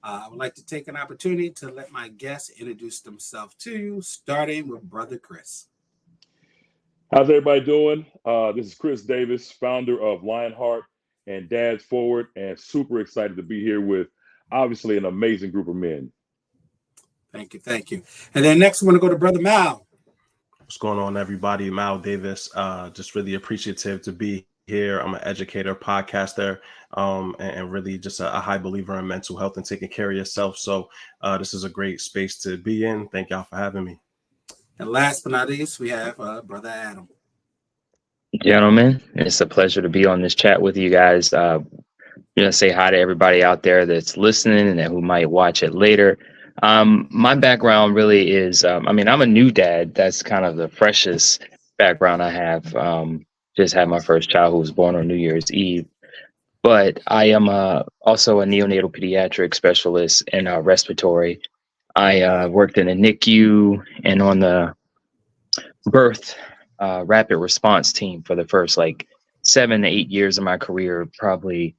I would like to take an opportunity to let my guests introduce themselves to you, starting with Brother Chris. How's everybody doing? This is Chris Davis, founder of Lionheart and Dads Forward, and super excited to be here with obviously an amazing group of men. Thank you, thank you. And then next, we're going to go to Brother Mal. What's going on, everybody? Mal Davis. Just really appreciative to be here. I'm an educator, podcaster, and really just a high believer in mental health and taking care of yourself. So this is a great space to be in. Thank y'all for having me. And last but not least, we have Brother Adam. Gentlemen, it's a pleasure to be on this chat with you guys. Say hi to everybody out there that's listening and who might watch it later. My background really is, I'm a new dad. That's kind of the freshest background I have. Just had my first child who was born on New Year's Eve. But I am also a neonatal pediatric specialist in respiratory. I worked in a NICU and on the birth rapid response team for the first 7 to 8 years of my career. Probably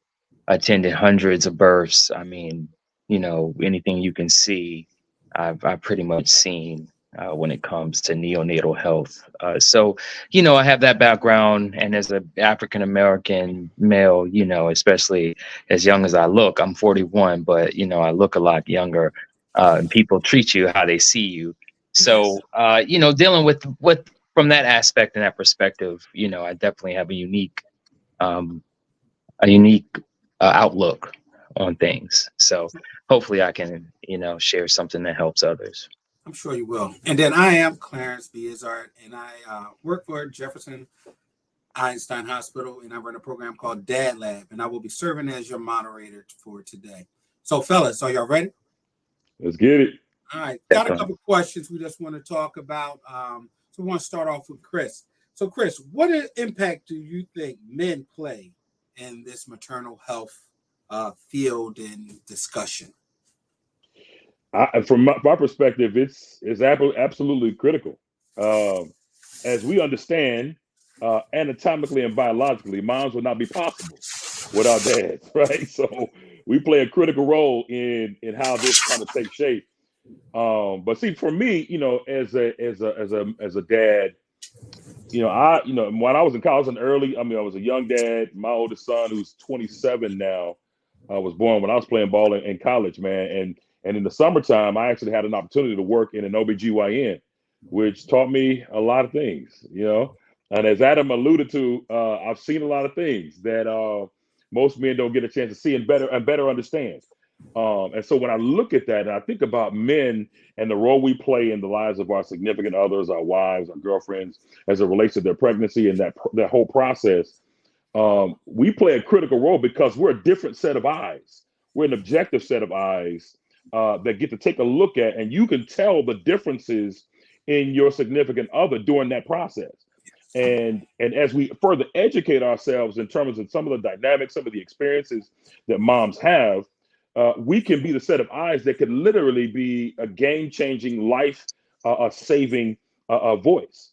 attended hundreds of births. Anything you can see, I've pretty much seen when it comes to neonatal health. So I have that background, and as an African American male, especially as young as I look, I'm 41, but I look a lot younger. And people treat you how they see you. So dealing with what from that aspect and that perspective, I definitely have a unique outlook on things. So hopefully I can, share something that helps others. I'm sure you will. And then I am Clarence B. Izzard, and I work for Jefferson Einstein Hospital, and I run a program called Dad Lab, and I will be serving as your moderator for today. So, fellas, are y'all ready? Let's get it. All right. Got a couple questions we just want to talk about. So we want to start off with Chris. So, Chris, what impact do you think men play in this maternal health field and discussion? From my perspective, it's absolutely critical. As we understand, anatomically and biologically, moms would not be possible without dads, right? So we play a critical role in how this kind of takes shape. But see, for me, as a dad, when I was in college and early, I was a young dad. My oldest son, who's 27 now, was born when I was playing ball in college, man. And in the summertime, I actually had an opportunity to work in an OBGYN, which taught me a lot of things, And as Adam alluded to, I've seen a lot of things that most men don't get a chance to see and better understand. And so when I look at that and I think about men and the role we play in the lives of our significant others, our wives, our girlfriends, as it relates to their pregnancy and that whole process, we play a critical role because we're a different set of eyes. We're an objective set of eyes that get to take a look at, and you can tell the differences in your significant other during that process. And as we further educate ourselves in terms of some of the dynamics, some of the experiences that moms have, we can be the set of eyes that could literally be a game-changing, life-saving voice.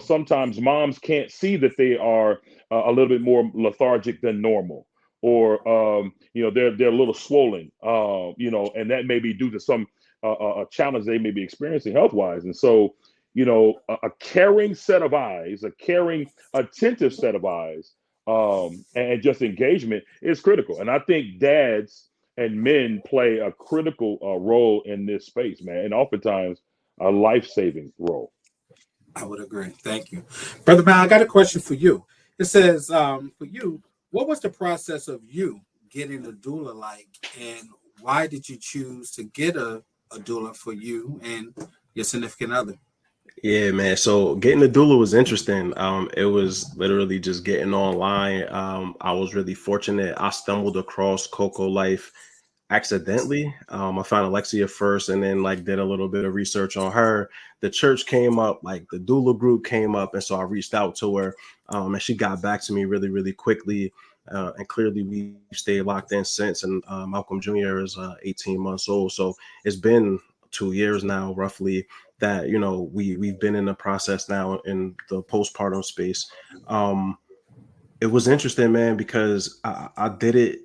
Sometimes moms can't see that they are a little bit more lethargic than normal, or they're a little swollen, and that may be due to some a challenge they may be experiencing health-wise. And so, a caring set of eyes, a caring, attentive set of eyes, and just engagement is critical. And I think dads and men play a critical role in this space, man, and oftentimes a life-saving role. I would agree. Thank you. Brother Mal, I got a question for you. It says, for you, what was the process of you getting a doula like, and why did you choose to get a doula for you and your significant other? Yeah, man. So getting a doula was interesting. It was literally just getting online. I was really fortunate. I stumbled across Coco Life accidentally. I found Alexia first, and then did a little bit of research on her. The church came up, the doula group came up, and so I reached out to her, and she got back to me really, really quickly. And clearly we stayed locked in since. And Malcolm Jr. is 18 months old, so it's been 2 years now, roughly, that we've been in the process now in the postpartum space. It was interesting, man, because I did it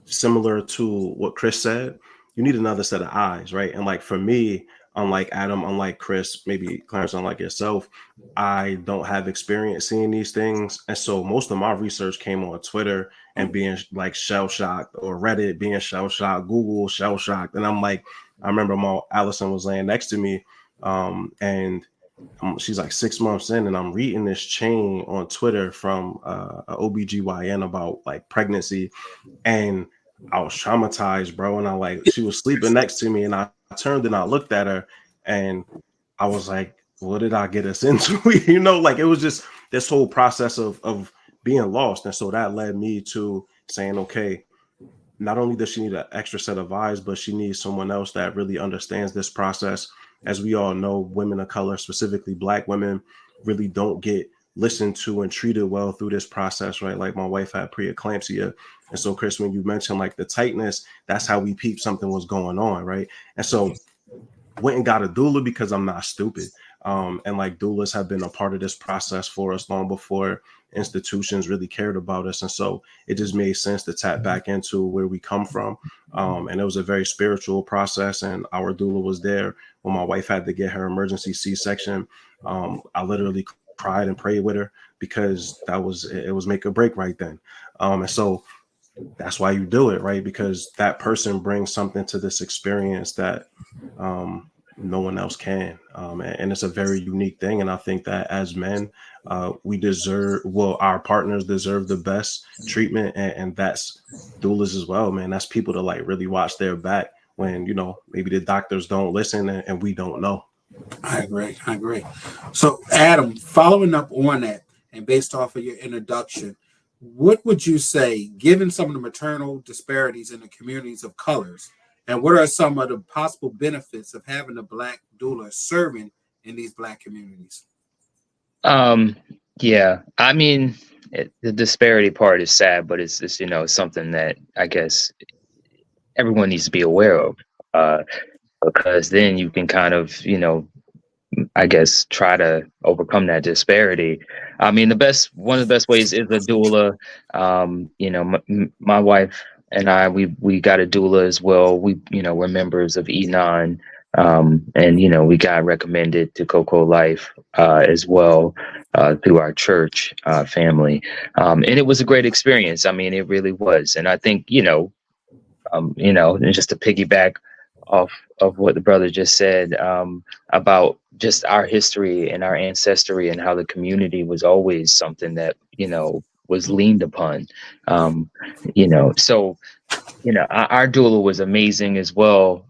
similar to what Chris said. you need another set of eyes, right? And like for me, unlike Adam, unlike Chris, maybe Clarence, unlike yourself, I don't have experience seeing these things. And so most of my research came on Twitter and being like shell shocked, or Reddit being shell shocked, Google shell shocked. And I'm like, I remember Allison was laying next to me, and she's like 6 months in, and I'm reading this chain on Twitter from a OBGYN about like pregnancy, and I was traumatized, bro. And she was sleeping next to me, and I turned and I looked at her, and I was like, what did I get us into? Like it was just this whole process of being lost. And so that led me to saying, okay, not only does she need an extra set of eyes, but she needs someone else that really understands this process. As we all know, women of color, specifically Black women, really don't get listened to and treated well through this process, right? Like my wife had preeclampsia. And so, Chris, when you mentioned like the tightness, that's how we peeped something was going on, right? And so went and got a doula because I'm not stupid. And like doulas have been a part of this process for us long before institutions really cared about us. And so it just made sense to tap back into where we come from. And it was a very spiritual process. And our doula was there when my wife had to get her emergency C-section. I literally cried and prayed with her because it was make or break right then. And so that's why you do it, right? Because that person brings something to this experience that no one else can. And it's a very unique thing. And I think that as men, our partners deserve the best treatment. And that's doulas as well, man. That's people to like really watch their back when, maybe the doctors don't listen and we don't know. I agree. So, Adam, following up on that and based off of your introduction, what would you say, given some of the maternal disparities in the communities of colors, and what are some of the possible benefits of having a Black doula serving in these Black communities? Yeah, I mean, the disparity part is sad, but it's something that I guess everyone needs to be aware of, because then you can kind of, I guess, try to overcome that disparity. I mean, one of the best ways is a doula. My wife and I, we got a doula as well. We're members of Enon, and we got recommended to Coco Life as well through our church family, and it was a great experience. I mean, it really was, and I think and just to piggyback off of what the brother just said about just our history and our ancestry and how the community was always something that was leaned upon. So our doula was amazing as well.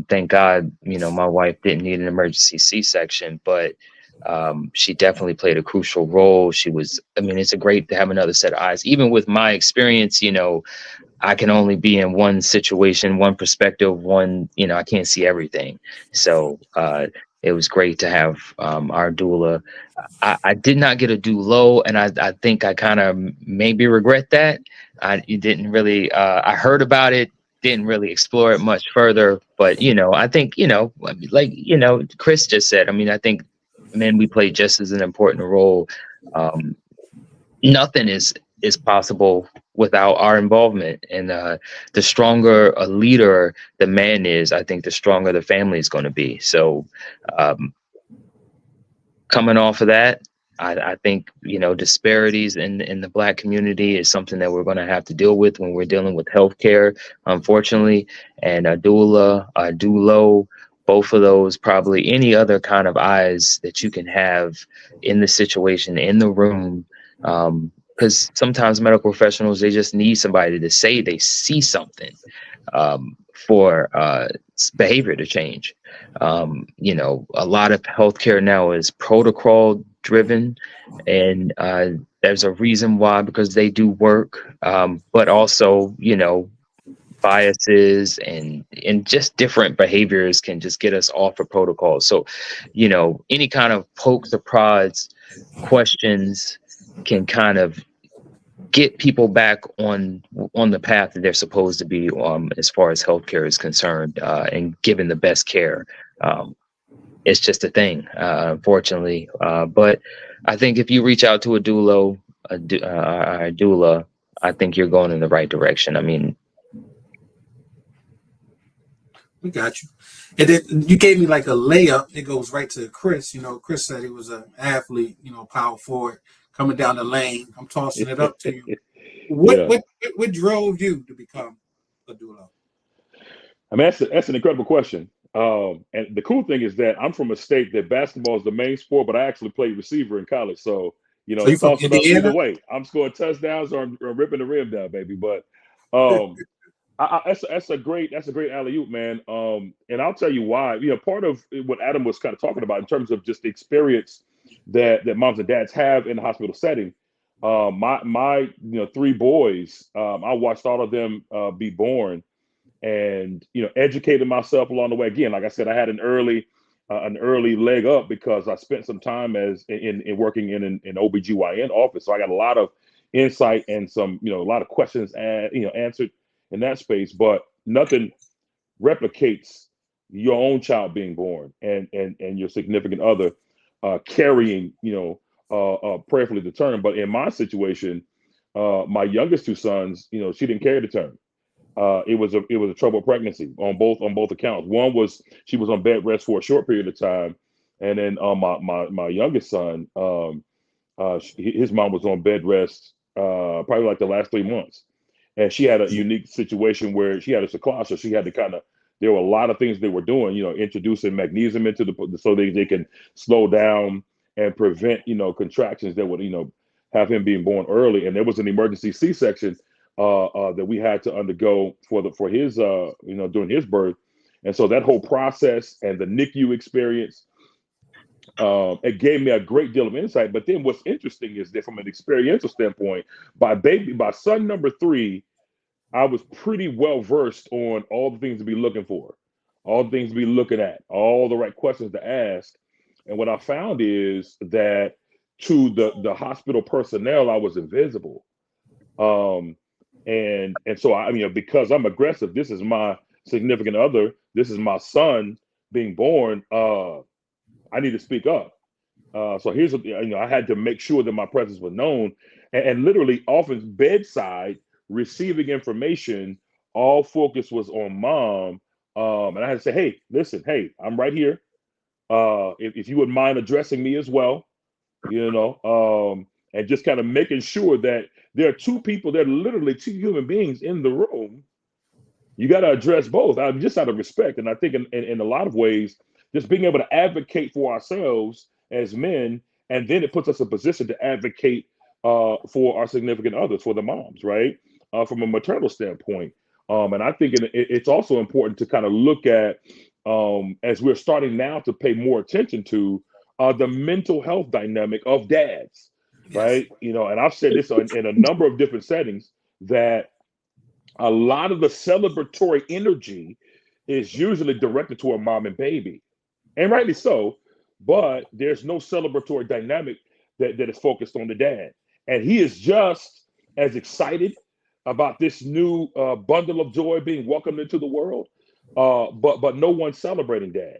Thank God, my wife didn't need an emergency C-section, but she definitely played a crucial role. It's great to have another set of eyes. Even with my experience, I can only be in one situation, one perspective, I can't see everything. So it was great to have our doula. I did not get a doulo, and I think I kind of maybe regret that. I didn't really, I heard about it, didn't really explore it much further. But, I think, like, Chris just said, I think men, we play just as an important role. Nothing is possible without our involvement, and the stronger a leader the man is, I think the stronger the family is going to be. So coming off of that, I think disparities in the Black community is something that we're going to have to deal with when we're dealing with healthcare, unfortunately. And a doula, a doulo, both of those, probably any other kind of eyes that you can have in the situation, in the room. Because sometimes medical professionals, they just need somebody to say they see something for behavior to change. A lot of healthcare now is protocol driven, and there's a reason why, because they do work, but also, biases and just different behaviors can just get us off of protocol. So, any kind of pokes or prods, questions can kind of get people back on the path that they're supposed to be as far as healthcare is concerned, and given the best care. It's just a thing, unfortunately. But I think if you reach out to a doula, I think you're going in the right direction. We got you. And then you gave me like a layup. It goes right to Chris. Chris said he was an athlete, power forward coming down the lane. I'm tossing it up to you. What Yeah. what what drove you to become a doula? I mean, that's an incredible question. And the cool thing is that I'm from a state that basketball is the main sport, but I actually played receiver in college. So, So you from toss it up either Indiana? way. I'm scoring touchdowns or I'm ripping the rim down, baby. But um, that's a great alley oop, man. And I'll tell you why. Part of what Adam was kind of talking about in terms of just the experience that moms and dads have in the hospital setting. My three boys, I watched all of them be born, and educated myself along the way. Again, like I said, I had an early leg up because I spent some time as in working in an OBGYN office, so I got a lot of insight and some a lot of questions answered in that space. But nothing replicates your own child being born and your significant other carrying prayerfully the term. But in my situation, my youngest two sons, she didn't carry the term. It was a troubled pregnancy on both accounts. One was she was on bed rest for a short period of time, and then my youngest son, his mom was on bed rest probably like the last 3 months, and she had a unique situation where she had a sequela, so she had to kind of. There were a lot of things they were doing, introducing magnesium into the so they can slow down and prevent contractions that would have him being born early, and there was an emergency C-section that we had to undergo for his during his birth, and so that whole process and the NICU experience, it gave me a great deal of insight. But then what's interesting is that from an experiential standpoint, by son number three, I was pretty well versed on all the things to be looking for, all the things to be looking at, all the right questions to ask. And what I found is that to the hospital personnel, I was invisible. Um, and so because I'm aggressive, this is my significant other, this is my son being born. I need to speak up. So here's what I had to make sure that my presence was known, and literally often bedside receiving information. All focus was on mom, and I had to say, "Hey, listen, hey, I'm right here. If you wouldn't mind addressing me as well, and just kind of making sure that there are two people, there are literally two human beings in the room. You got to address both. Just out of respect, and I think in a lot of ways, just being able to advocate for ourselves as men, and then it puts us in a position to advocate for our significant others, for the moms, right? From a maternal standpoint, and I think it's also important to kind of look at as we're starting now to pay more attention to the mental health dynamic of dads, Yes. right? And I've said this in a number of different settings that a lot of the celebratory energy is usually directed toward mom and baby, and rightly so. But there's no celebratory dynamic that is focused on the dad, and he is just as excited about this new bundle of joy being welcomed into the world. But no one's celebrating dad.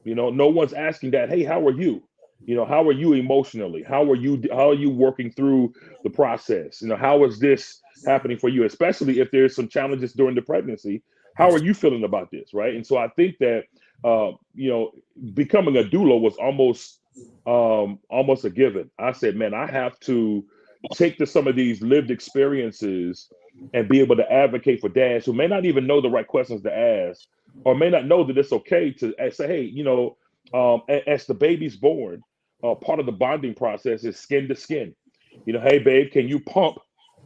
No one's asking that, hey, how are you? How are you emotionally? How are you working through the process? How is this happening for you? Especially if there's some challenges during the pregnancy. How are you feeling about this? Right. And so I think that uh, you know, becoming a doula was almost a given. I said, man, I have to take to some of these lived experiences and be able to advocate for dads who may not even know the right questions to ask, or may not know that it's okay to say, hey, as the baby's born, part of the bonding process is skin to skin. Hey, babe, can you pump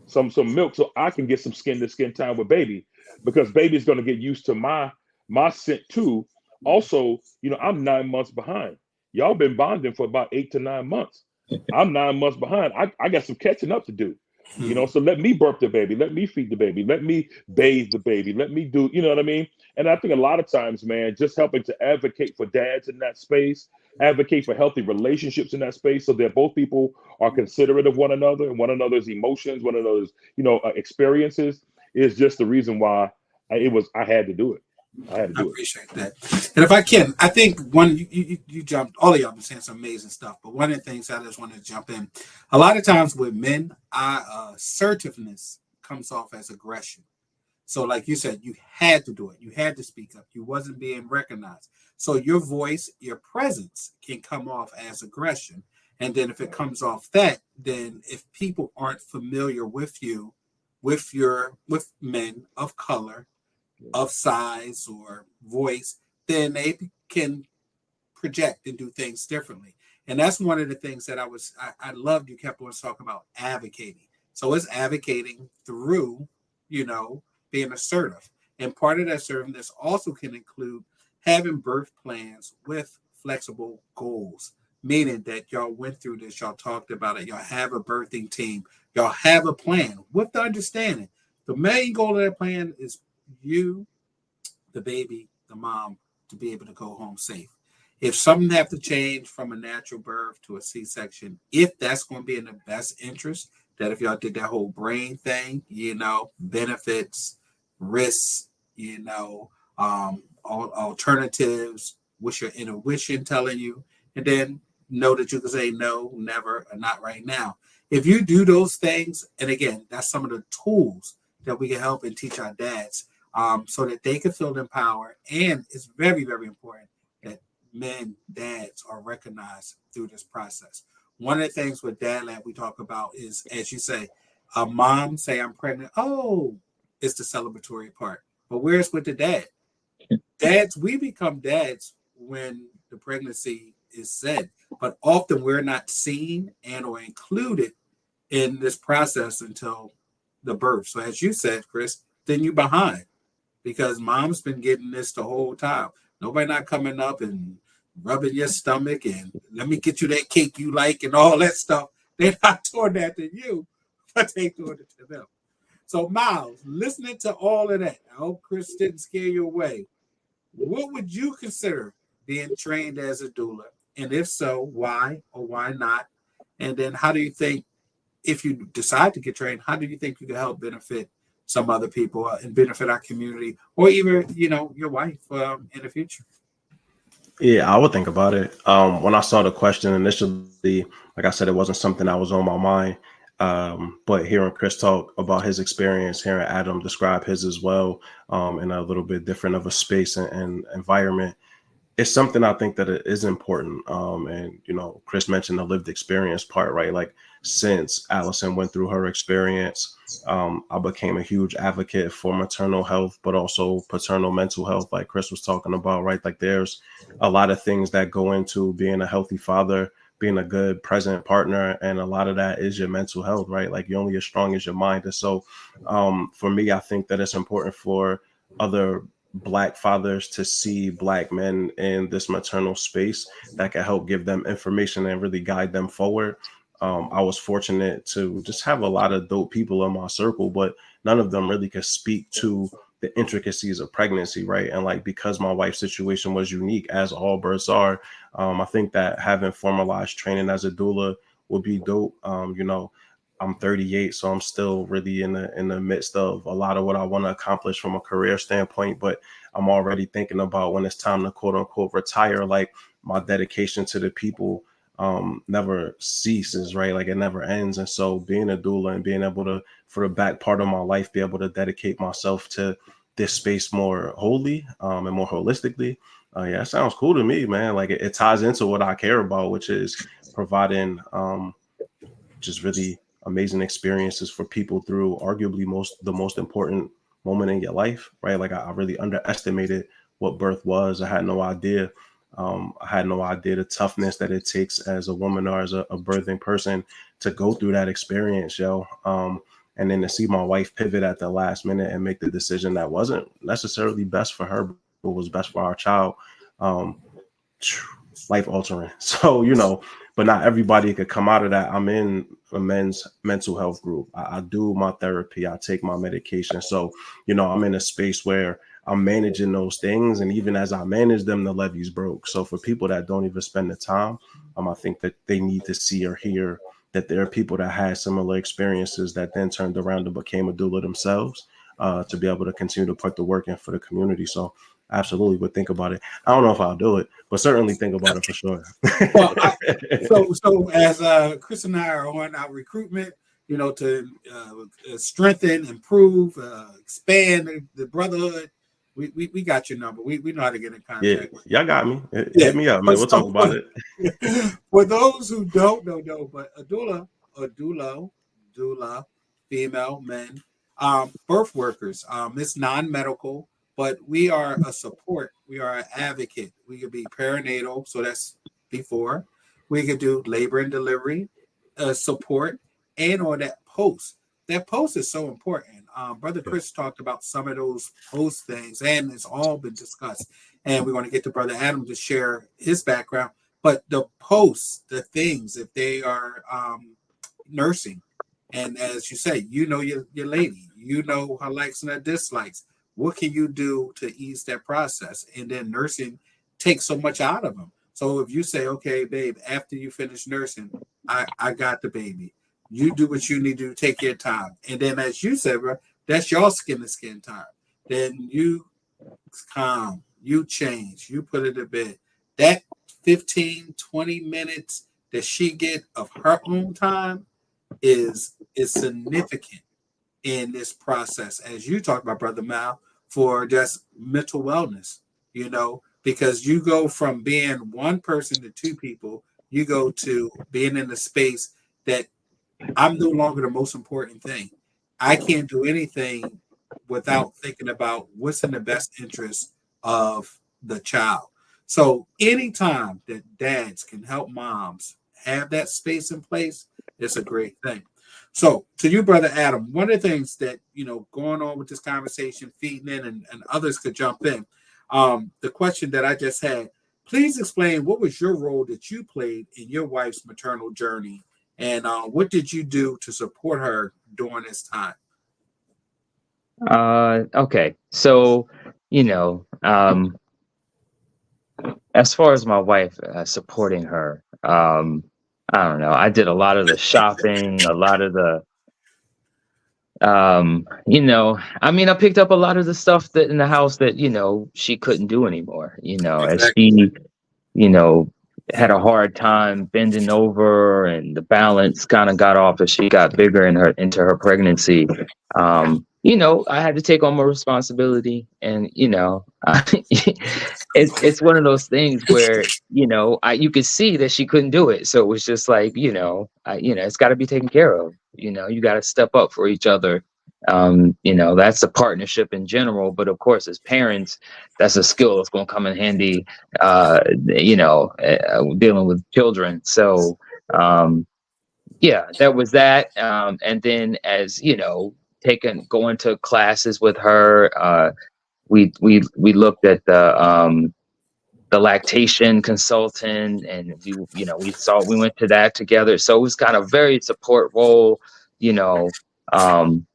some milk so I can get some skin to skin time with baby? Because baby's going to get used to my scent too. Also, I'm 9 months behind. Y'all been bonding for about 8 to 9 months. I'm 9 months behind. I got some catching up to do. Hmm. So let me burp the baby, let me feed the baby, let me bathe the baby, let me do, you know what I mean? And I think a lot of times, man, just helping to advocate for dads in that space, advocate for healthy relationships in that space, so that both people are considerate of one another and one another's emotions, one another's, experiences, is just the reason why I had to do it. I had to I do it. appreciate that. And if I can, I think one you jumped. All of y'all been saying some amazing stuff, but one of the things I just wanted to jump in. A lot of times with men, our assertiveness comes off as aggression. So like you said, you had to do it. You had to speak up. You wasn't being recognized. So your voice, your presence can come off as aggression. And then if it comes off that, then if people aren't familiar with you, with men of color, of size or voice, then they can project and do things differently. And that's one of the things that I loved you kept on talking about advocating. So it's advocating through, you know, being assertive. And part of that assertiveness also can include having birth plans with flexible goals, meaning that y'all went through this, y'all talked about it, y'all have a birthing team, y'all have a plan with the understanding. The main goal of that plan is you, the baby, the mom, to be able to go home safe. If something have to change from a natural birth to a C-section, if that's going to be in the best interest, that if y'all did that whole brain thing, you know, benefits, risks, you know, alternatives, what's your intuition telling you, and then know that you can say no, never, or not right now. If you do those things, and again, that's some of the tools that we can help and teach our dads, so that they can feel empowered. And it's very, very important that men, dads are recognized through this process. One of the things with Dad Lab we talk about is, as you say, a mom say I'm pregnant. Oh, it's the celebratory part. But where's with the dad? Dads, we become dads when the pregnancy is said, but often we're not seen and or included in this process until the birth. So as you said, Chris, then you behind because mom's been getting this the whole time. Nobody not coming up and rubbing your stomach and let me get you that cake you like and all that stuff. They're not doing that to you, but they doing it to them. So Miles, listening to all of that, I hope Chris didn't scare you away. What would you consider being trained as a doula? And if so, why or why not? And then how do you think, if you decide to get trained, how do you think you can help benefit some other people and benefit our community, or even, you know, your wife in the future? Yeah, I would think about it. When I saw the question initially, like I said, it wasn't something that was on my mind. But hearing Chris talk about his experience, hearing Adam describe his as well, in a little bit different of a space and environment, it's something I think that it is important. And you know, Chris mentioned the lived experience part, right? Like since Allison went through her experience, I became a huge advocate for maternal health, but also paternal mental health, like Chris was talking about, right? Like there's a lot of things that go into being a healthy father, being a good present partner, and a lot of that is your mental health, right? Like you're only as strong as your mind. And so for me, I think that it's important for other Black fathers to see Black men in this maternal space that can help give them information and really guide them forward. I was fortunate to just have a lot of dope people in my circle, but none of them really could speak to the intricacies of pregnancy, right? And like because my wife's situation was unique, as all births are, I think that having formalized training as a doula would be dope. You know, I'm 38, so I'm still really in the midst of a lot of what I want to accomplish from a career standpoint. But I'm already thinking about when it's time to quote unquote retire. Like my dedication to the people never ceases, right? Like it never ends. And so being a doula and being able to, for the back part of my life, be able to dedicate myself to this space more wholly and more holistically. Yeah, that sounds cool to me, man. Like it ties into what I care about, which is providing just really amazing experiences for people through arguably the most important moment in your life, right? Like I really underestimated what birth was. I had no idea. I had no idea the toughness that it takes as a woman or as a birthing person to go through that experience, yo. And then to see my wife pivot at the last minute and make the decision that wasn't necessarily best for her, but was best for our child. Um, Life altering. So, you know, but not everybody could come out of that. I'm in a men's mental health group. I do my therapy. I take my medication. So, you know, I'm in a space where I'm managing those things. And even as I manage them, the levee's broke. So for people that don't even spend the time, I think that they need to see or hear that there are people that had similar experiences that then turned around and became a doula themselves, to be able to continue to put the work in for the community. So absolutely would think about it. I don't know if I'll do it, but certainly think about it for sure. Well, so as Chris and I are on our recruitment, to strengthen, improve, expand the brotherhood, we got your number. We know how to get in Yeah, contact with you. y'all got me. Yeah. Hit me up, man. But We'll talk about it. For those who don't know, but a doula, female, men, birth workers. It's non-medical, but we are a support. We are an advocate. We could be perinatal, so that's before. We could do labor and delivery support, and on that post. That post is so important. Brother Chris talked about some of those post things, and it's all been discussed. And we're going to get to Brother Adam to share his background. But the posts, the things, if they are nursing, and as you say, your lady, her likes and her dislikes. What can you do to ease that process? And then nursing takes so much out of them. So if you say, okay, babe, after you finish nursing, I got the baby. You do what you need to do, take your time. And then as you said, bro, that's your skin to skin time. Then you calm, you change, you put it to bed. That 15, 20 minutes that she get of her own time is significant in this process, as you talked about, Brother Mal, for just mental wellness, because you go from being one person to two people, you go to being in a space that I'm no longer the most important thing. I can't do anything without thinking about what's in the best interest of the child. So anytime that dads can help moms have that space in place, it's a great thing. So to you, Brother Adam, one of the things that, going on with this conversation, feeding in, and others could jump in. The question that I just had, please explain what was your role that you played in your wife's maternal journey, and what did you do to support her during this time? Okay. So, as far as my wife, supporting her, I don't know. I did a lot of the shopping, a lot of the, I picked up a lot of the stuff that in the house that, she couldn't do anymore, as Exactly. she, had a hard time bending over, and the balance kind of got off as she got bigger into her pregnancy. I had to take on more responsibility, and it's one of those things where you could see that she couldn't do it, so it was just like it's got to be taken care of. You got to step up for each other. That's a partnership in general, but of course, as parents, that's a skill that's going to come in handy. Dealing with children. So, that was that. And then as going to classes with her, we looked at the lactation consultant, and we went to that together. So it was kind of very support role, um,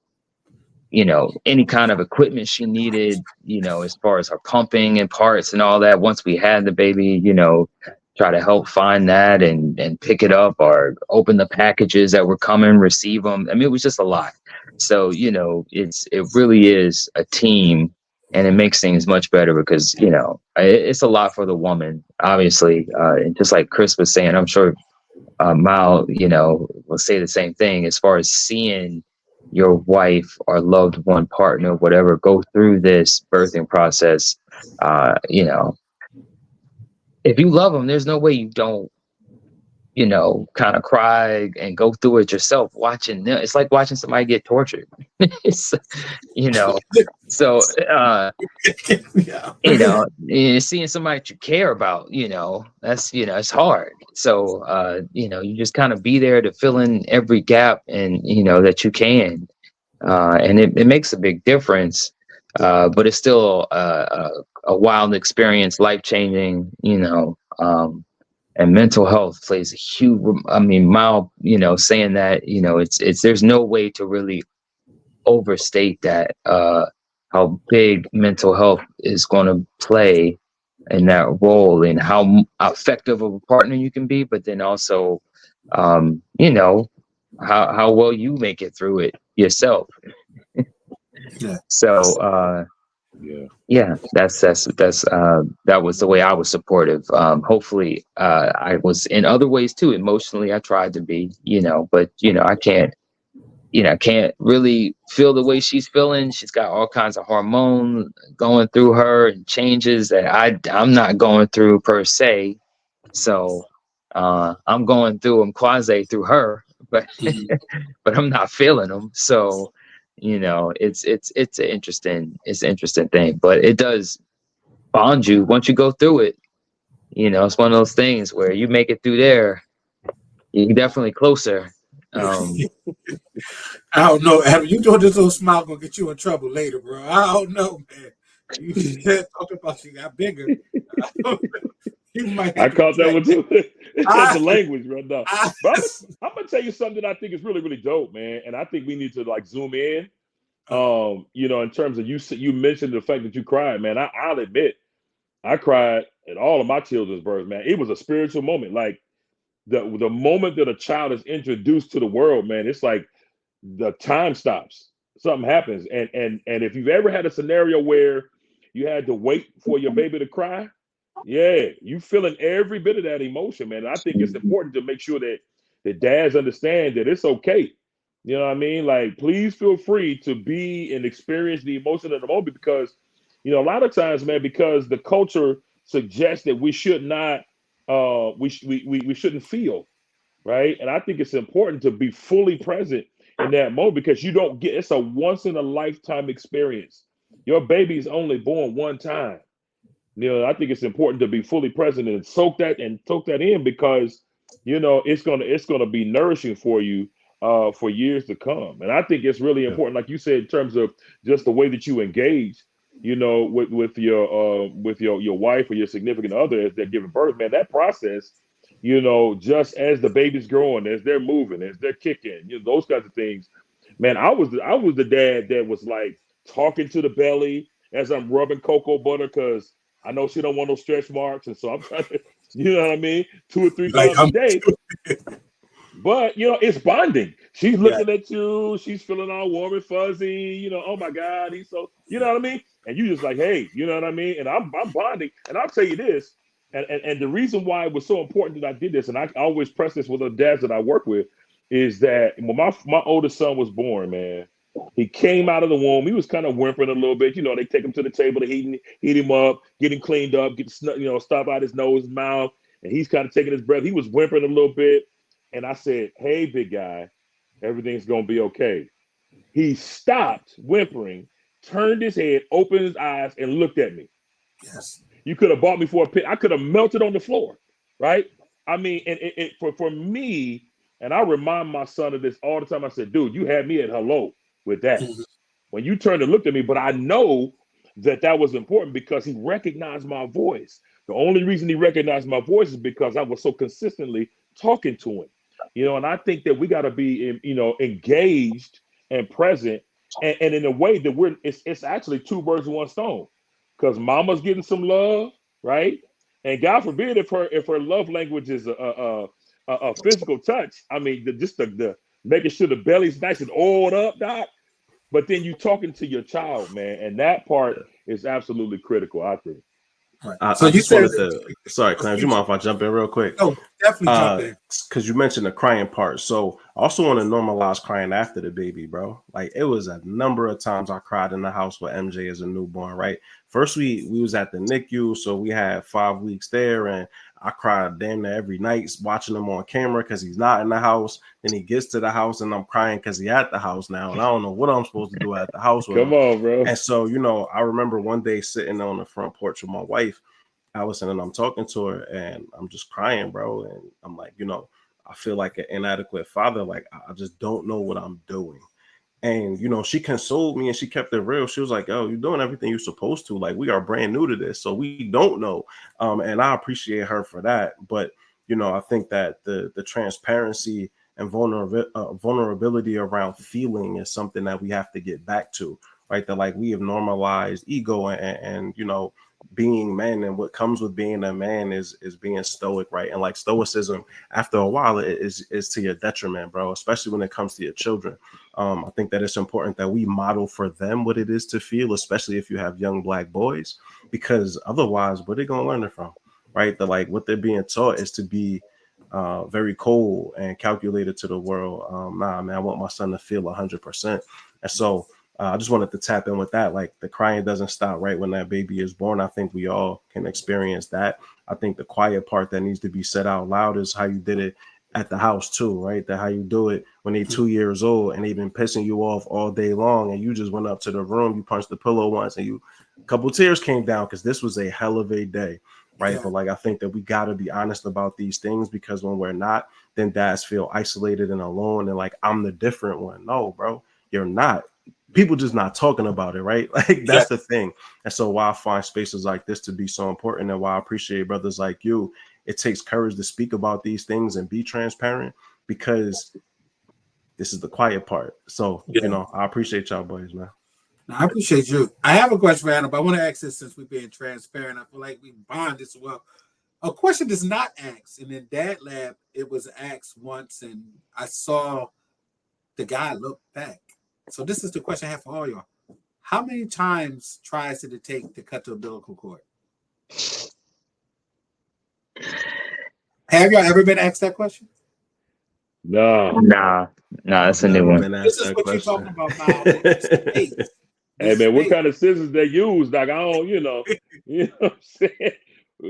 any kind of equipment she needed, as far as her pumping and parts and all that. Once we had the baby, try to help find that and pick it up, or open the packages that were coming, receive them. I mean, it was just a lot. So, it really is a team, and it makes things much better because, it's a lot for the woman, obviously. And just like Chris was saying, I'm sure Mal, will say the same thing as far as seeing your wife or loved one, partner, whatever, go through this birthing process. If you love them, there's no way you don't, kind of cry and go through it yourself. Watching them, it's like watching somebody get tortured. It's, so, Yeah. Seeing somebody that you care about, that's, it's hard. So, you just kind of be there to fill in every gap, and, that you can. And it makes a big difference. But it's still a wild experience, life-changing, and mental health plays a huge, Mal, saying that, it's, there's no way to really overstate that, how big mental health is going to play in that role, and how effective of a partner you can be, but then also, how well you make it through it yourself. Yeah. So, that was the way I was supportive. Hopefully, I was in other ways too. Emotionally, I tried to be, but I can't can't really feel the way she's feeling. She's got all kinds of hormones going through her and changes that I'm not going through per se. So I'm going through them quasi through her, but Mhm. but I'm not feeling them. So it's an interesting thing, but it does bond you once you go through it. It's one of those things where you make it through there, you're definitely closer. Um, I don't know, Adam. You doing this little smile gonna get you in trouble later, bro. I don't know, man. You said talking about you got bigger. You might I have to caught that check. one too. That's I, the language right now. I, But I'm gonna tell you something that I think is really, really dope, man. And I think we need to like zoom in. In terms of you mentioned the fact that you cried, man. I'll admit, I cried at all of my children's births, man. It was a spiritual moment. Like the moment that a child is introduced to the world, man, it's like the time stops. Something happens. And if you've ever had a scenario where you had to wait for your baby to cry, yeah, you feeling every bit of that emotion, man. And I think it's important to make sure that the dads understand that it's okay. You know what I mean? Like, please feel free to be and experience the emotion of the moment because, a lot of times, man, because the culture suggests that we should not, we shouldn't feel, right? And I think it's important to be fully present in that moment because you don't get it's a once in a lifetime experience. Your baby's only born one time. I think it's important to be fully present and soak that in because it's gonna be nourishing for you for years to come. And I think it's really Yeah. important, like you said, in terms of just the way that you engage, with your wife or your significant other as they're giving birth, man. That process, just as the baby's growing, as they're moving, as they're kicking, those kinds of things. Man, I was the dad that was like talking to the belly as I'm rubbing cocoa butter because I know she don't want no stretch marks, and so I'm trying to, you know what I mean, 2 or 3 like times a day. But it's bonding. She's yeah, looking at you. She's feeling all warm and fuzzy. Oh my God, he's so. You know what I mean? And you just like, hey, you know what I mean? And I'm bonding. And I'll tell you this. And the reason why it was so important that I did this, and I always press this with the dads that I work with, is that when my oldest son was born, man, he came out of the womb. He was kind of whimpering a little bit. They take him to the table to heat him up, get him cleaned up, stuff out his nose, mouth, and he's kind of taking his breath. He was whimpering a little bit. And I said, hey, big guy, everything's going to be okay. He stopped whimpering, turned his head, opened his eyes, and looked at me. yes. You could have bought me for a pin. I could have melted on the floor, right? I mean, and for me, and I remind my son of this all the time. I said, dude, you had me at hello with that. Mhm. When you turned and looked at me, but I know that was important because he recognized my voice. The only reason he recognized my voice is because I was so consistently talking to him. And I think that we got to be, engaged and present, and in a way that it's actually two birds with one stone, because mama's getting some love, right? And God forbid if her love language is a physical touch. I mean, the making sure the belly's nice and oiled up, doc. But then you talking to your child, man, and that part is absolutely critical, I think. Right. So I you just said wanted to, sorry, a Clarence, you future. mind if I jump in real quick? No, definitely jump in. Because you mentioned the crying part. So I also want to normalize crying after the baby, bro. Like it was a number of times I cried in the house with MJ as a newborn, right? First we was at the NICU, so we had 5 weeks there, and I cried damn near every night watching him on camera because he's not in the house. Then he gets to the house and I'm crying because he at the house now, and I don't know what I'm supposed to do at the house with Come him. on, bro. And so, I remember one day sitting on the front porch with my wife, Allison, and I'm talking to her and I'm just crying, bro. And I'm like, I feel like an inadequate father. Like, I just don't know what I'm doing. And, she consoled me and she kept it real. She was like, oh, you're doing everything you're supposed to. Like, we are brand new to this, so we don't know. And I appreciate her for that. But, I think that the transparency and vulnerability around feeling is something that we have to get back to, right? That like we have normalized ego and being men, and what comes with being a man is being stoic, right? And like stoicism, after a while, is to your detriment, bro, especially when it comes to your children. I think that it's important that we model for them what it is to feel, especially if you have young Black boys, because otherwise, where they gonna learn it from, right? That like what they're being taught is to be very cold and calculated to the world. Nah, man, I want my son to feel 100%. And so I just wanted to tap in with that. Like, the crying doesn't stop right when that baby is born. I think we all can experience that. I think the quiet part that needs to be said out loud is how you did it at the house too, right? That how you do it when they're 2 years old and they've been pissing you off all day long, and you just went up to the room, you punched the pillow once, and a couple tears came down because this was a hell of a day, right? Yeah. But like, I think that we got to be honest about these things, because when we're not, then dads feel isolated and alone and like, I'm the different one. No, bro, you're not. People just not talking about it, right? Like, that's the thing. And so why I find spaces like this to be so important, and why I appreciate brothers like you, it takes courage to speak about these things and be transparent, because this is the quiet part. So, I appreciate y'all boys, man. Now, I appreciate you. I have a question for Adam, but I want to ask this since we're being transparent. I feel like we bond as well. A question that's not asked, and in Dad Lab, it was asked once, and I saw the guy look back. So this is the question I have for all y'all. How many times tries did it take to cut the umbilical cord? Have y'all ever been asked that question? No. Nah, that's a new one. This is what you're talking about now. Hey man, what kind of scissors they use? Like, I don't, you know what I'm saying?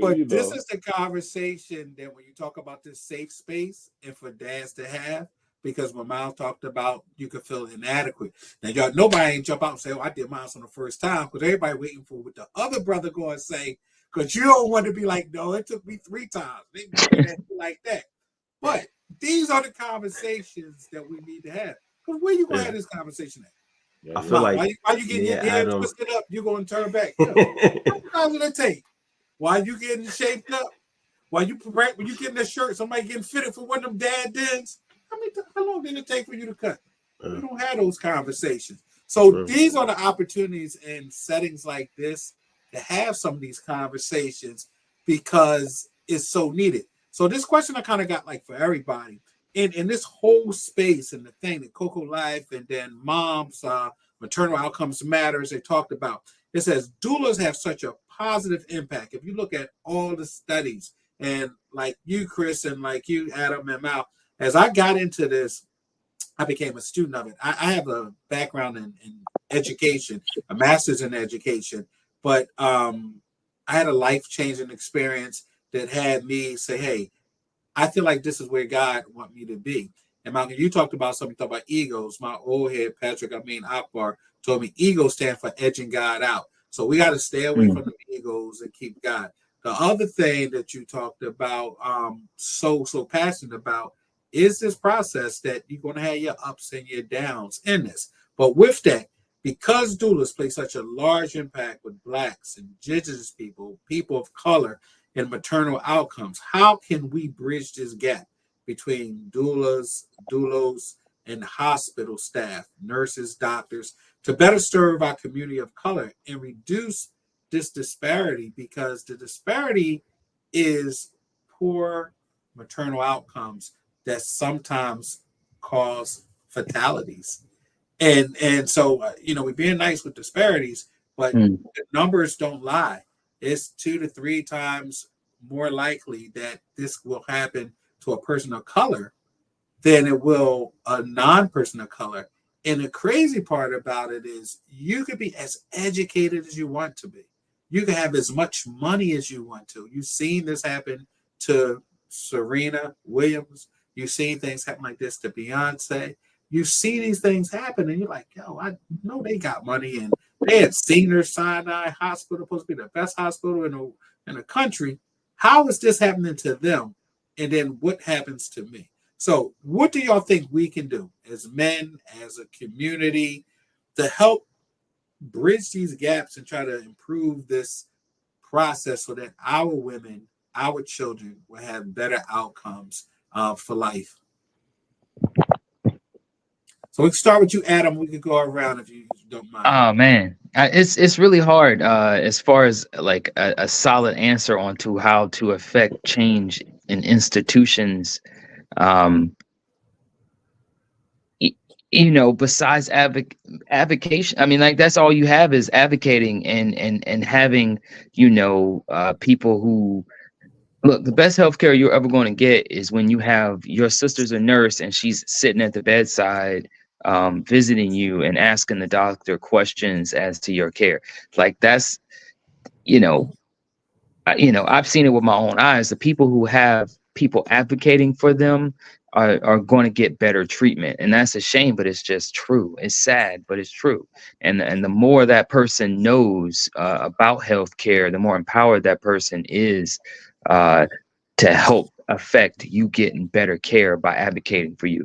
But this is the conversation that when you talk about this safe space and for dads to have, because when Miles talked about you could feel inadequate. Now, y'all, nobody ain't jump out and say, "Oh, I did Miles on the first time," because everybody waiting for what the other brother going to say, because you don't want to be like, "No, it took me 3 times." They like that. But these are the conversations that we need to have. Because where you going to have this conversation at? I feel like why you getting your hair twisted up? You're going to turn back. How long did it take? Why you getting shaped up? Why you when you getting that shirt? Somebody getting fitted for one of them dad dens? How long did it take for you to cut? We don't have those conversations. So these are the opportunities in settings like this to have some of these conversations, because it's so needed. So this question I kind of got like for everybody in this whole space, and the thing that Coco Life and then Moms Maternal Outcomes Matters, they talked about. It says doulas have such a positive impact. If you look at all the studies, and like you, Chris, and like you, Adam and Mal, as I got into this, I became a student of it. I have a background in education, a master's in education, but I had a life-changing experience that had me say, hey, I feel like this is where God wants me to be. And Malcolm, you talked about something, talk about egos. My old head, Akbar, told me egos stand for edging God out. So we got to stay away from the egos and keep God. The other thing that you talked about, so passionate about, is this process that you're going to have your ups and your downs in this. But with that, because doulas play such a large impact with Blacks, Indigenous people, people of color, and maternal outcomes, how can we bridge this gap between doulas, and hospital staff, nurses, doctors, to better serve our community of color and reduce this disparity? Because the disparity is poor maternal outcomes that sometimes cause fatalities. And so, we're being nice with disparities, but the numbers don't lie. It's 2 to 3 times more likely that this will happen to a person of color than it will a non-person of color. And the crazy part about it is you could be as educated as you want to be. You can have as much money as you want to. You've seen this happen to Serena Williams. You've seen things happen like this to Beyonce. You see these things happen, and you're like, yo, I know they got money, and they had Senior Sinai Hospital, supposed to be the best hospital in the country. How is this happening to them? And then what happens to me? So what do y'all think we can do as men, as a community, to help bridge these gaps and try to improve this process so that our women, our children will have better outcomes for life? So we can start with you, Adam. We could go around if you don't mind. Oh man, it's really hard as far as like a solid answer onto how to affect change in institutions. Besides advocation, I mean, like that's all you have is advocating and having people who Look, the best healthcare you're ever going to get is when you have your sister's a nurse and she's sitting at the bedside, visiting you and asking the doctor questions as to your care. Like that's, you know, I've seen it with my own eyes. The people who have people advocating for them are going to get better treatment, and that's a shame, but it's just true. It's sad, but it's true. And the more that person knows about healthcare, the more empowered that person is uh, to help affect you getting better care by advocating for you.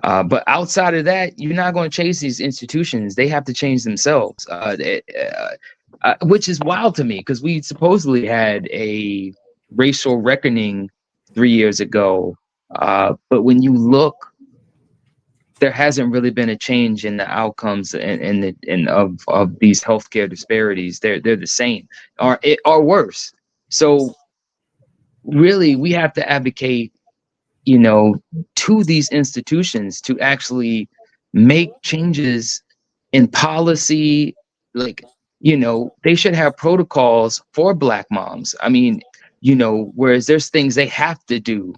But outside of that, you're not going to change these institutions. They have to change themselves, which is wild to me because we supposedly had a racial reckoning 3 years ago. But when you look, there hasn't really been a change in the outcomes and of these healthcare disparities. They're the same or worse. So really, we have to advocate, to these institutions to actually make changes in policy. Like, they should have protocols for Black moms. I mean, whereas there's things they have to do,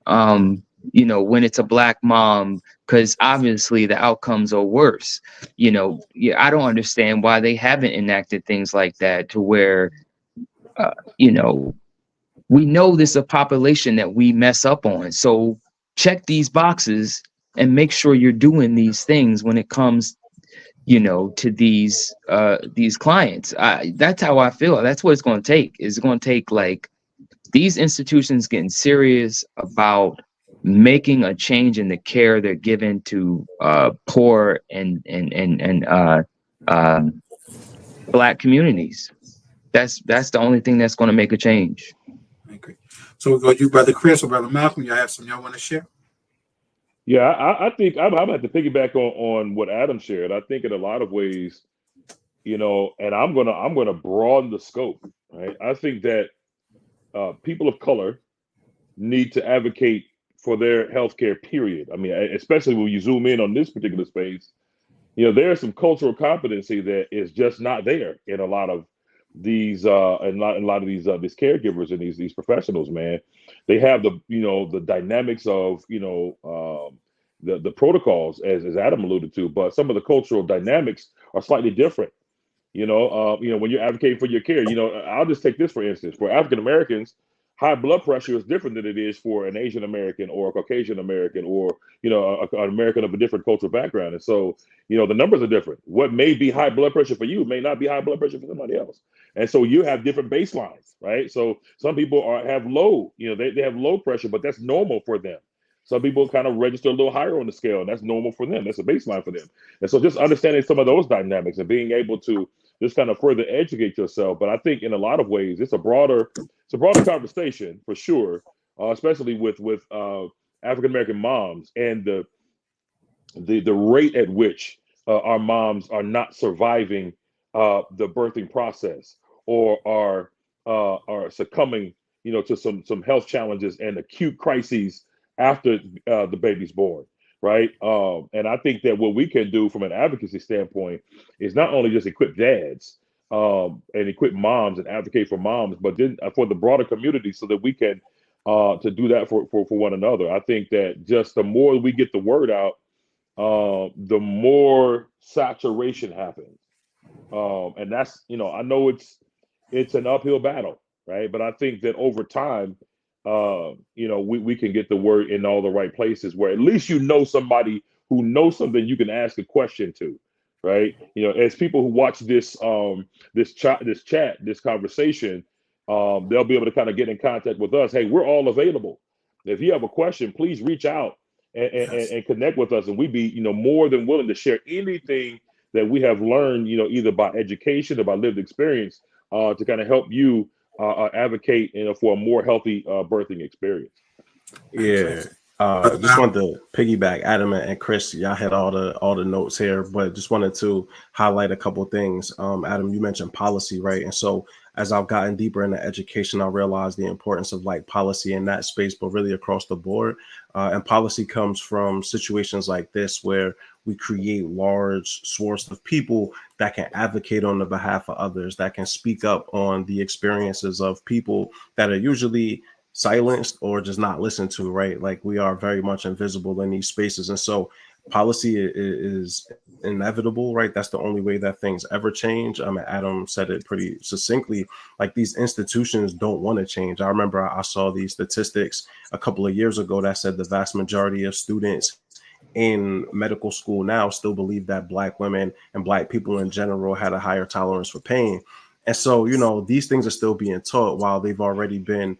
when it's a Black mom, because obviously the outcomes are worse. Yeah, I don't understand why they haven't enacted things like that to where, uh, you know, we know this is a population that we mess up on. So check these boxes and make sure you're doing these things when it comes, to these clients. That's how I feel. That's what it's going to take. It's going to take like these institutions getting serious about making a change in the care they're given to poor and Black communities. That's the only thing that's going to make a change. I agree. So we go you, Brother Chris or Brother Malcolm. Y'all have some y'all want to share? Yeah, I think I'm have to piggyback on what Adam shared. I think in a lot of ways, and I'm gonna broaden the scope. Right, I think that people of color need to advocate for their health care. Period. I mean, especially when you zoom in on this particular space, there's some cultural competency that is just not there in a lot of these and a lot of these caregivers and these professionals, man. They have the dynamics of the protocols as Adam alluded to, but some of the cultural dynamics are slightly different. When you're advocating for your care, I'll just take this for instance. For African Americans, high blood pressure is different than it is for an Asian American or a Caucasian American or an American of a different cultural background. And so, the numbers are different. What may be high blood pressure for you may not be high blood pressure for somebody else. And so you have different baselines, right? So some people have low, they have low pressure, but that's normal for them. Some people kind of register a little higher on the scale, and that's normal for them. That's a baseline for them. And so just understanding some of those dynamics and being able to just kind of further educate yourself. But I think in a lot of ways, it's a broader conversation for sure, especially with African American moms and the rate at which our moms are not surviving the birthing process or are succumbing, to some health challenges and acute crises after the baby's born, right? And I think that what we can do from an advocacy standpoint is not only just equip dads and equip moms and advocate for moms, but then for the broader community so that we can to do that for one another. I think that just the more we get the word out, the more saturation happens. And that's, I know it's an uphill battle, right? But I think that over time, we can get the word in all the right places where at least somebody who knows something you can ask a question to, right? As people who watch this this conversation, they'll be able to kind of get in contact with us. Hey, we're all available. If you have a question, please reach out Yes. and connect with us, and we'd be more than willing to share anything that we have learned, either by education or by lived experience, to kind of help you advocate for a more healthy birthing experience. Yeah. Brother Just Malcolm. wanted to piggyback Adam and Chris. Y'all had all the notes here, but just wanted to highlight a couple things. Adam, you mentioned policy, right? And so as I've gotten deeper into education, I realized the importance of like policy in that space, but really across the board. And policy comes from situations like this where we create large swaths of people that can advocate on the behalf of others, that can speak up on the experiences of people that are usually silenced or just not listened to, right? Like we are very much invisible in these spaces. And so policy is inevitable, right? That's the only way that things ever change. Adam said it pretty succinctly. Like these institutions don't want to change. I remember I saw these statistics a couple of years ago that said the vast majority of students in medical school now still believe that Black women and Black people in general had a higher tolerance for pain. And so, you know, these things are still being taught while they've already been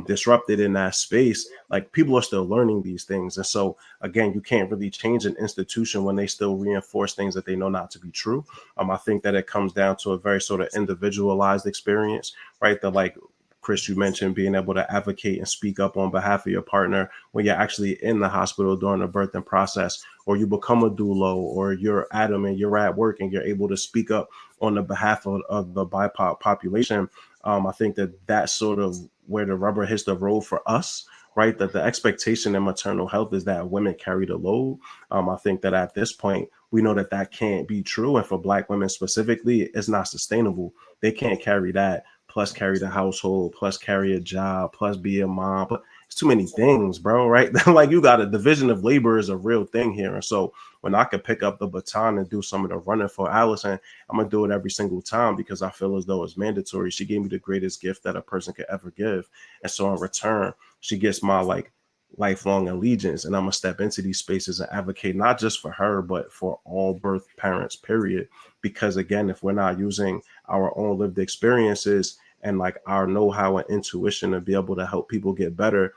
disrupted in that space. Like people are still learning these things. And so, again, you can't really change an institution when they still reinforce things that they know not to be true. I think that it comes down to a very sort of individualized experience, right? That like Chris, you mentioned being able to advocate and speak up on behalf of your partner when you're actually in the hospital during the birthing process, or you become a doula, or you're Adam and you're at work and you're able to speak up on the behalf of the BIPOC population. I think that that's sort of where the rubber hits the road for us, right? That the expectation in maternal health is that women carry the load. I think that at this point, we know that that can't be true. And for Black women specifically, it's not sustainable. They can't carry that, plus carry the household, plus carry a job, plus be a mom. But it's too many things, bro, right? Like you got a division of labor is a real thing here. And so when I could pick up the baton and do some of the running for Allison, I'm going to do it every single time because I feel as though it's mandatory. She gave me the greatest gift that a person could ever give. And so in return, she gets my like lifelong allegiance. And I'm going to step into these spaces and advocate not just for her, but for all birth parents, period. Because again, if we're not using our own lived experiences and like our know-how and intuition to be able to help people get better,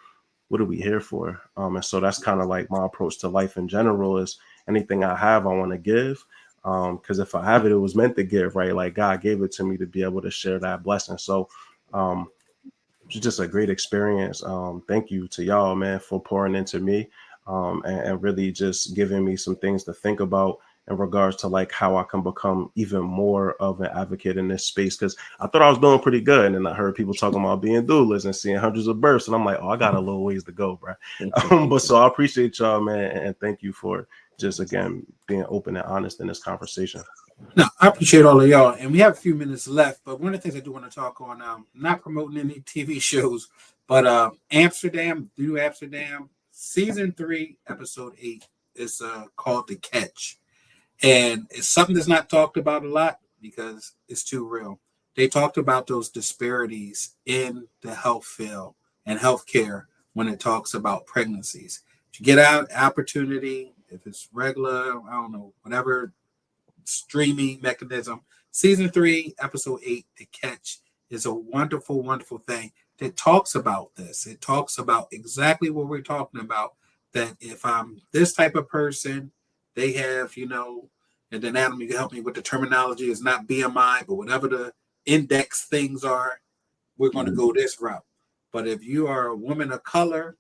what are we here for? And so that's kind of like my approach to life in general is anything I have, I want to give. Because if I have it, it was meant to give, right? Like God gave it to me to be able to share that blessing. So it's just a great experience. Thank you to y'all, man, for pouring into me and really just giving me some things to think about in regards to like how I can become even more of an advocate in this space. Because I thought I was doing pretty good. And then I heard people talking about being doulas and seeing hundreds of births. And I'm like, oh, I got a little ways to go, bro. But so I appreciate y'all, man. And thank you for just, again, being open and honest in this conversation. No, I appreciate all of y'all. And we have a few minutes left. But one of the things I do want to talk on, not promoting any TV shows, but Amsterdam, New Amsterdam, season 3, episode 8 is called The Catch. And it's something that's not talked about a lot because it's too real. They talked about those disparities in the health field and healthcare when it talks about pregnancies. To get out opportunity, if it's regular, I don't know, whatever streaming mechanism, season 3, episode 8, The Catch is a wonderful, wonderful thing that talks about this. It talks about exactly what we're talking about, that if I'm this type of person, they have, and then Adam, you can help me with the terminology. It's not BMI, but whatever the index things are, we're going to go this route. But if you are a woman of color,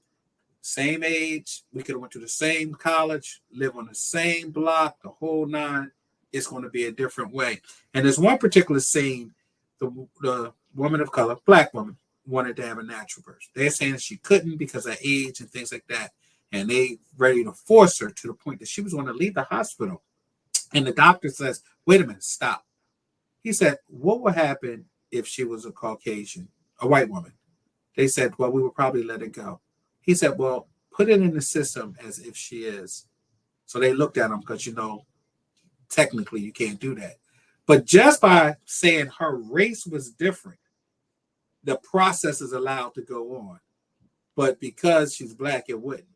same age, we could have went to the same college, live on the same block, the whole nine, it's going to be a different way. And there's one particular scene, the woman of color, Black woman, wanted to have a natural birth. They're saying she couldn't because of age and things like that. And they ready to force her to the point that she was going to leave the hospital. And the doctor says, wait a minute, stop. He said, what would happen if she was a Caucasian, a white woman? They said, well, we would probably let it go. He said, well, put it in the system as if she is. So they looked at him because, technically you can't do that. But just by saying her race was different, the process is allowed to go on. But because she's Black, it wouldn't.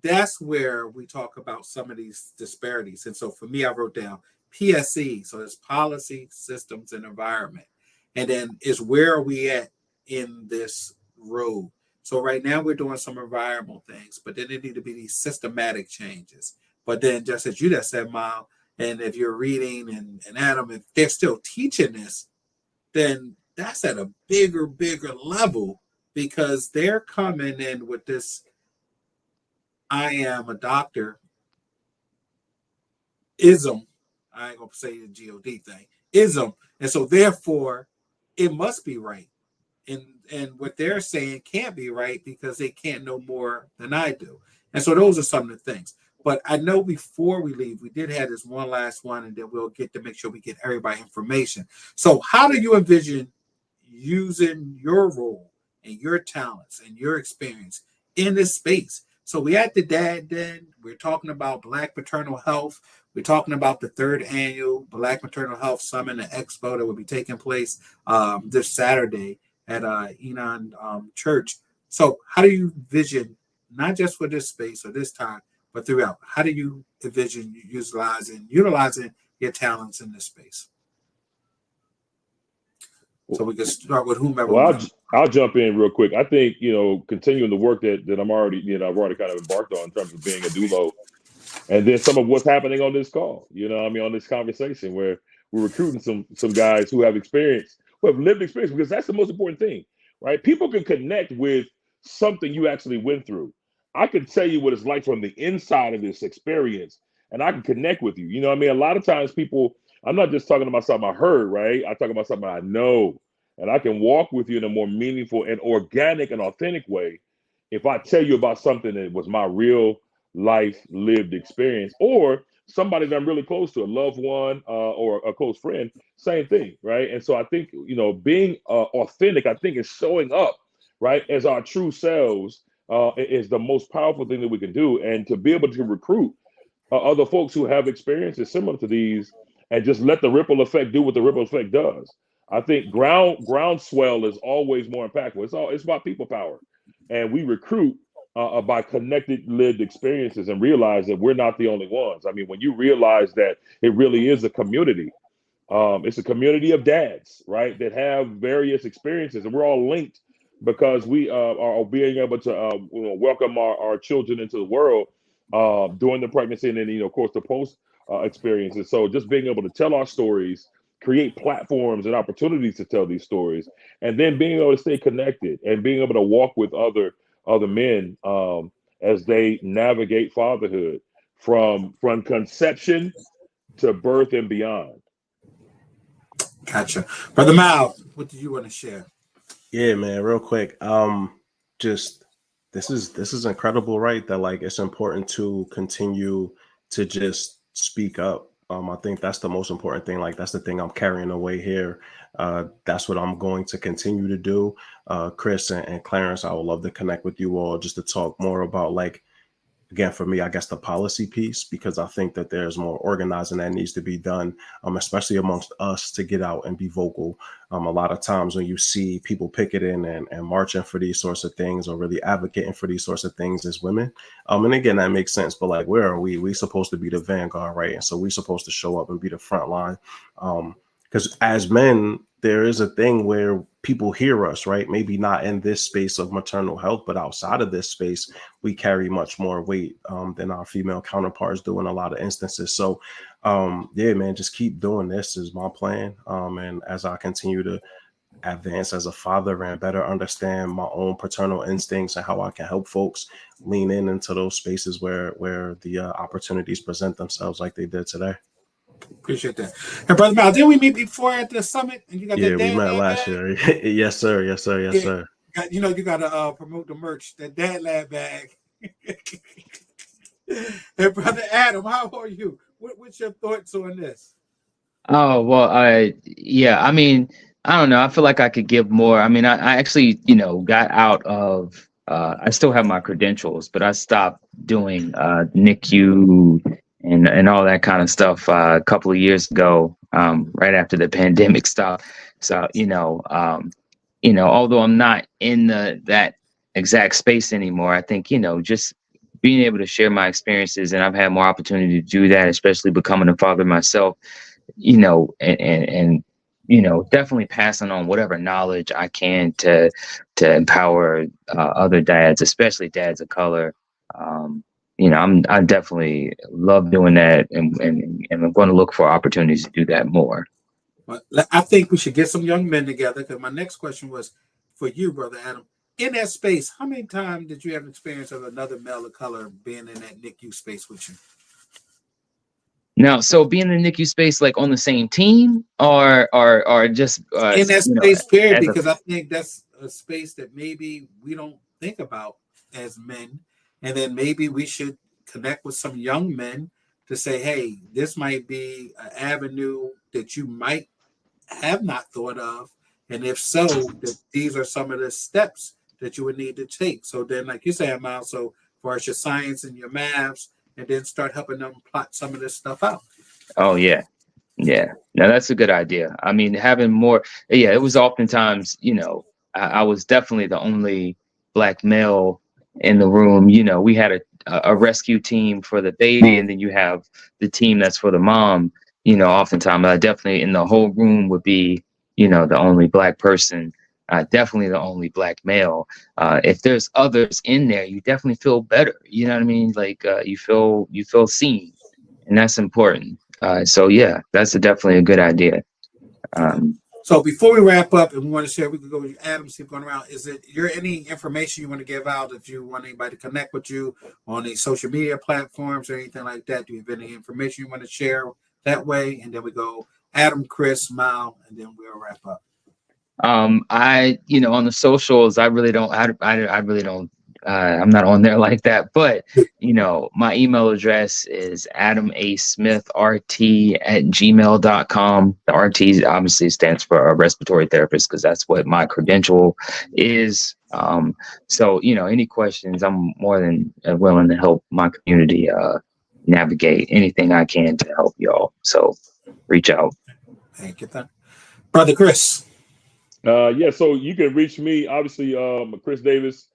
That's where we talk about some of these disparities. And so for me, I wrote down PSE. So it's policy, systems, and environment. And then is where are we at in this road? So right now we're doing some environmental things, but then there need to be these systematic changes. But then just as you just said, Mom, and if you're reading and Adam, if they're still teaching this, then that's at a bigger level because they're coming in with this I am a doctor ism. I ain't gonna say the God thing. Ism. And so therefore it must be right. And what they're saying can't be right because they can't know more than I do. And so those are some of the things. But I know before we leave, we did have this one last one, and then we'll get to make sure we get everybody information. So how do you envision using your role and your talents and your experience in this space. So we at the Dad Den. We're talking about Black Maternal Health. We're talking about the third annual Black Maternal Health Summit and Expo that will be taking place this Saturday at Enon Church. So how do you vision, not just for this space or this time, but throughout, how do you envision utilizing your talents in this space? So we can start with whomever. Well, I'll jump in real quick. I think, continuing the work that I've already kind of embarked on in terms of being a dulo, and then some of what's happening on this call, on this conversation where we're recruiting some guys who have experience, who have lived experience, because that's the most important thing, right? People can connect with something you actually went through. I can tell you what it's like from the inside of this experience, and I can connect with you. A lot of times people, I'm not just talking about something I heard, right? I talk about something I know, and I can walk with you in a more meaningful and organic and authentic way if I tell you about something that was my real life lived experience, or somebody that I'm really close to, a loved one or a close friend, same thing, right? And so I think, being authentic, I think is showing up, right, as our true selves is the most powerful thing that we can do. And to be able to recruit other folks who have experiences similar to these and just let the ripple effect do what the ripple effect does. I think groundswell is always more impactful. It's about people power. And we recruit by connected lived experiences and realize that we're not the only ones. I mean, when you realize that it really is a community, it's a community of dads, right, that have various experiences, and we're all linked because we are being able to welcome our children into the world during the pregnancy and then, of course, the post experiences. So just being able to tell our stories, create platforms and opportunities to tell these stories, and then being able to stay connected and being able to walk with other men as they navigate fatherhood from conception to birth and beyond. Gotcha. Brother Mal, what do you want to share? Yeah, man, real quick. Just this is incredible, right? That like it's important to continue to just speak up. I think that's the most important thing. Like that's the thing I'm carrying away here. That's what I'm going to continue to do. Chris and Clarence, I would love to connect with you all just to talk more about like, again, for me, I guess the policy piece, because I think that there's more organizing that needs to be done, especially amongst us to get out and be vocal. A lot of times when you see people picketing and marching for these sorts of things or really advocating for these sorts of things as women. And again, that makes sense. But like, where are we? We're supposed to be the vanguard, right? And so we're supposed to show up and be the front line. Because as men, there is a thing where people hear us, right? Maybe not in this space of maternal health, but outside of this space, we carry much more weight than our female counterparts do in a lot of instances. So, yeah, man, just keep doing this is my plan. And as I continue to advance as a father and better understand my own paternal instincts and how I can help folks lean into those spaces where the opportunities present themselves like they did today. Appreciate that. And Brother Mal, didn't we meet before at the summit? And you got Yeah, that we dad met lab last bag? year. Yes, sir. Yes, sir. Yes, sir. You got to promote the merch, that dad lab bag. And Brother Adam, how are you? What's your thoughts on this? Oh, well, I mean, I don't know. I feel like I could give more. I mean, I actually, got out of, I still have my credentials, but I stopped doing NICU and all that kind of stuff a couple of years ago, right after the pandemic stopped. So, although I'm not in that exact space anymore, I think, just being able to share my experiences, and I've had more opportunity to do that, especially becoming a father myself, and definitely passing on whatever knowledge I can to empower other dads, especially dads of color. I definitely love doing that, and I'm going to look for opportunities to do that more. Well, I think we should get some young men together, because my next question was for you, Brother Adam. In that space, how many times did you have experience of another male of color being in that NICU space with you? Now, so being in the NICU space, like on the same team, or just In that space, period, as a because I think that's a space that maybe we don't think about as men, and then maybe we should connect with some young men to say, hey, this might be an avenue that you might have not thought of And if so, that these are some of the steps that you would need to take. So then, like you said, Miles, so far as your science and your maths, and then start helping them plot some of this stuff out. Oh yeah. Yeah, now that's a good idea. I mean, having more, yeah, it was oftentimes, I was definitely the only black male in the room. We had a rescue team for the baby, and then you have the team that's for the mom. Oftentimes I definitely in the whole room would be, the only black person, definitely the only black male. If there's others in there, you definitely feel better. You know what I mean? Like you feel seen, and that's important. So yeah, that's definitely a good idea. So before we wrap up, and we want to share, we can go with Adam, keep going around. Is it your any information you want to give out if you want anybody to connect with you on the social media platforms or anything like that? Do you have any information you want to share that way? And then we go Adam, Chris, Mal, and then we'll wrap up. On the socials, I really don't, I really don't, I'm not on there like that, but my email address is adamasmithrt@gmail.com. The RT obviously stands for a respiratory therapist, because that's what my credential is. So, any questions, I'm more than willing to help my community, navigate anything I can to help y'all. So reach out. Thank you. Brother Chris. Yeah, so you can reach me, obviously, Chris Davis.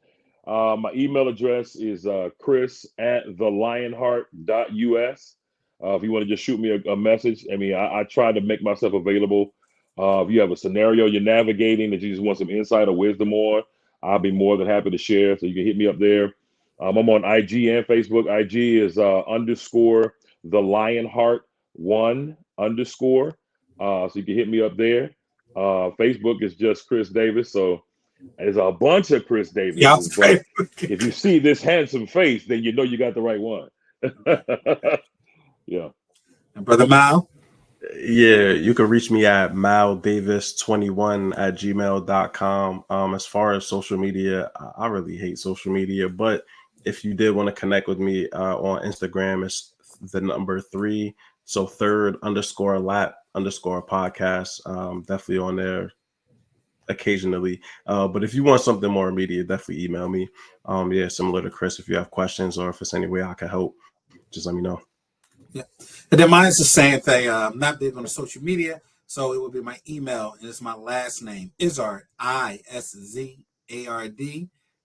My email address is chris@thelionheart.us. If you want to just shoot me a message, I mean, I try to make myself available. If you have a scenario you're navigating that you just want some insight or wisdom on, I'll be more than happy to share. So you can hit me up there. I'm on IG and Facebook. IG is _ the Lionheart 1 _ so you can hit me up there. Facebook is just Chris Davis. So there's a bunch of Chris Davises, but if you see this handsome face, then you know you got the right one. Yeah. And Brother Mal. Yeah, you can reach me at maldavis21@gmail.com. As far as social media, I really hate social media, but if you did want to connect with me on Instagram, it's the number 3. So third_lap_podcast. Definitely on there occasionally. But if you want something more immediate, definitely email me. Yeah, similar to Chris, if you have questions or if it's any way I can help, just let me know. Yeah. And then mine's the same thing. I'm not big on the social media, so it will be my email, and it's my last name, Izzard, ISZARD,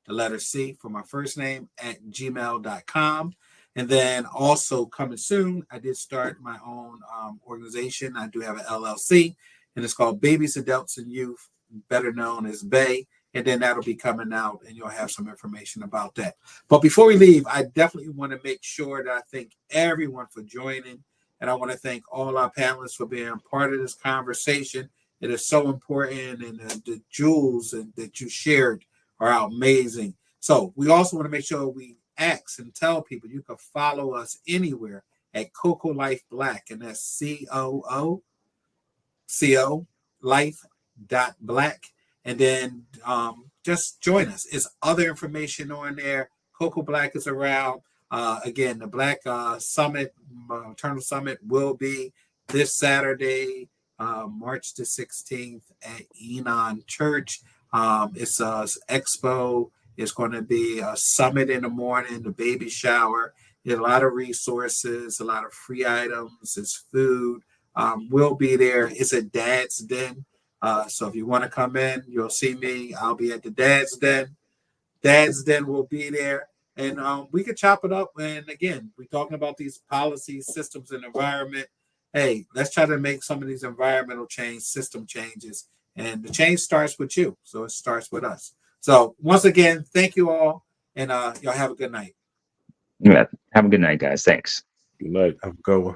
the letter C for my first name, @gmail.com. And then also coming soon, I did start my own organization. I do have an LLC, and it's called Babies, Adults, and Youth, better known as BAY. And then that'll be coming out, and you'll have some information about that. But before we leave, I definitely want to make sure that I thank everyone for joining. And I want to thank all our panelists for being part of this conversation. It is so important, and the jewels that you shared are amazing. So we also want to make sure we ask and tell people you can follow us anywhere at Coco Life Black, and that's COO Life.Black. And then just join us. It's other information on there. Coco Black is around. Again, the Black Summit, Paternal Summit will be this Saturday, March the 16th at Enon Church. It's a expo. It's going to be a summit in the morning, the baby shower. There's a lot of resources, a lot of free items. It's food. We'll be there. It's a Dad's Den. So if you want to come in, you'll see me. I'll be at the Dad's Den. Dad's Den will be there. And we could chop it up. And again, we're talking about these policies, systems, and environment. Hey, let's try to make some of these environmental system changes. And the change starts with you. So it starts with us. So once again, thank you all. And y'all have a good night. Yeah. Have a good night, guys. Thanks. Good night. Have a good one.